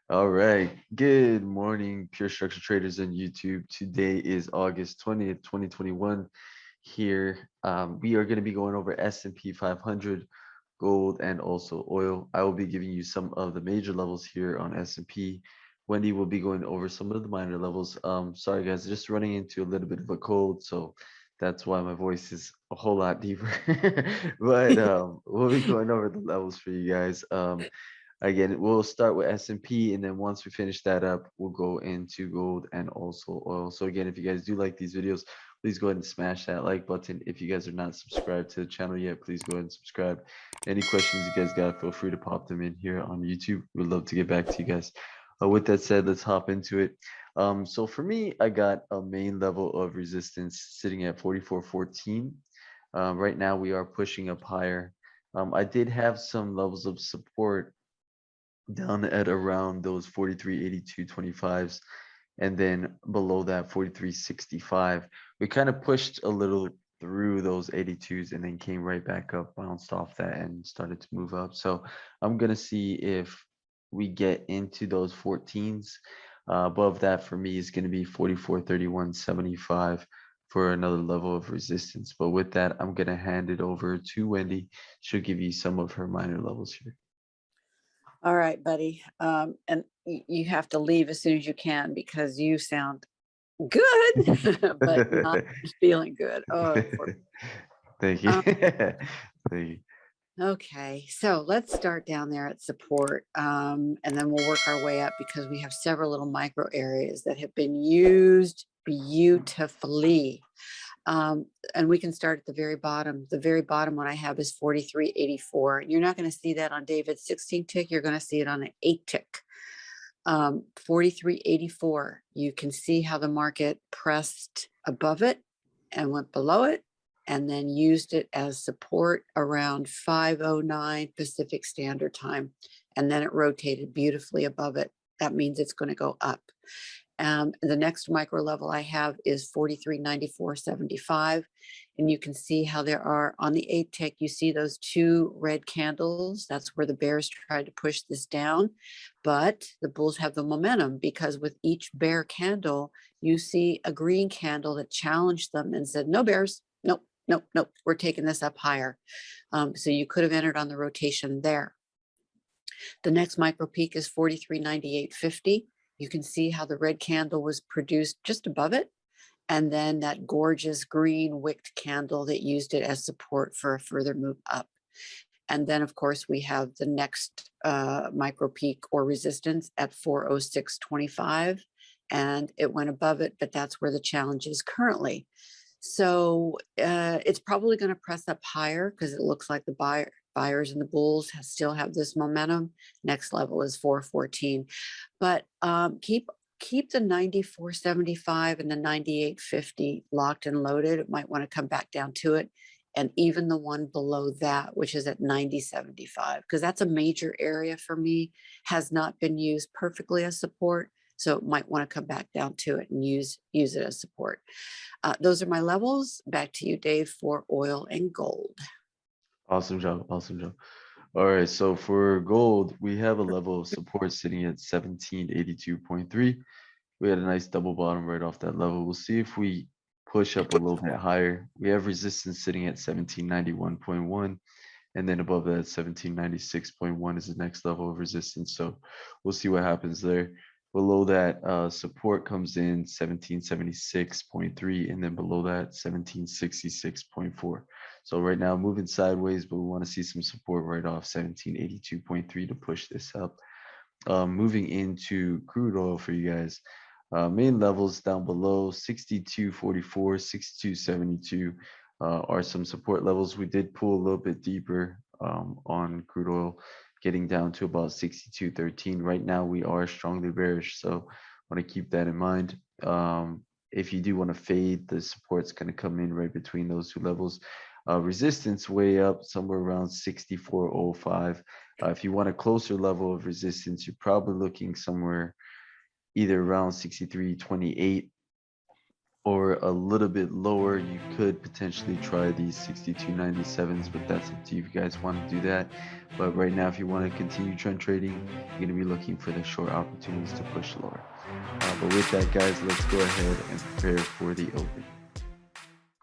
All right. Good morning, pure structure traders on YouTube. Today is August 20th, 2021. Here, we are going to be going over S&P 500, gold, and also oil. I will be giving you some of the major levels here on S&P. Wendy will be going over some of the minor levels. Sorry guys, just running into a little bit of a cold, so that's why my voice is a whole lot deeper. But we'll be going over the levels for you guys. Again, we'll start with S&P, and then once we finish that up, we'll go into gold and also oil. So again, if you guys do like these videos, please go ahead and smash that like button. If you guys are not subscribed to the channel yet, please go ahead and subscribe. Any questions you guys got, feel free to pop them in here on YouTube. We'd love to get back to you guys. With that said, let's hop into it. So for me, I got a main level of resistance sitting at 44.14. Right now, we are pushing up higher. I did have some levels of support down at around those 43.8225s, and then below that 43.65. We kind of pushed a little through those 82s and then came right back up, bounced off that, and started to move up. So I'm gonna see if we get into those 14s. Above that for me is going to be 44.3175 for another level of resistance. But with that, I'm going to hand it over to Wendy. She'll give you some of her minor levels here. All right, buddy. And you have to leave as soon as you can because you sound good, but not feeling good. Oh, Thank you. um, Thank you. okay. So let's start down there at support, and then we'll work our way up because we have several little micro areas that have been used beautifully. And we can start at the very bottom. The very bottom one I have is 43.84. You're not going to see that on David's 16 tick. You're going to see it on an 8 tick. 43.84. You can see how the market pressed above it and went below it and then used it as support around 5:09 Pacific Standard Time. And then it rotated beautifully above it. That means it's going to go up. The next micro level I have is 43.9475. And you can see how there are on the 8 tick, you see those two red candles. That's where the bears tried to push this down. But the bulls have the momentum because with each bear candle, you see a green candle that challenged them and said, no bears, nope, nope, nope, we're taking this up higher. So you could have entered on the rotation there. The next micro peak is 43.9850. You can see how the red candle was produced just above it. And then that gorgeous green wicked candle that used it as support for a further move up. And then, of course, we have the next micro peak or resistance at 406.25. And it went above it, but that's where the challenge is currently. So it's probably going to press up higher because it looks like the buyers and the bulls still have this momentum. Next level is 414, but keep the 94.75 and the 98.50 locked and loaded. It might want to come back down to it, and even the one below that, which is at 90.75, because that's a major area for me, has not been used perfectly as support. So it might want to come back down to it and use it as support. Those are my levels. Back to you, Dave, for oil and gold. Awesome job. Awesome job. All right. So for gold, we have a level of support sitting at 1782.3. We had a nice double bottom right off that level. We'll see if we push up a little bit higher. We have resistance sitting at 1791.1. And then above that, 1796.1 is the next level of resistance. So we'll see what happens there. Below that, support comes in 1776.3, and then below that, 1766.4. So right now, moving sideways, but we want to see some support right off 1782.3 to push this up. Moving into crude oil for you guys. Main levels down below 62.44, 62.72 are some support levels. We did pull a little bit deeper on crude oil, getting down to about 62.13. Right now, we are strongly bearish, so want to keep that in mind. If you do want to fade, the support's going to come in right between those two levels. Resistance way up somewhere around 64.05. If you want a closer level of resistance, you're probably looking somewhere either around 63.28 or a little bit lower, you could potentially try these 62.97s, but that's up to you if you guys want to do that. But right now, if you want to continue trend trading, you're going to be looking for the short opportunities to push lower. But with that, guys, let's go ahead and prepare for the open.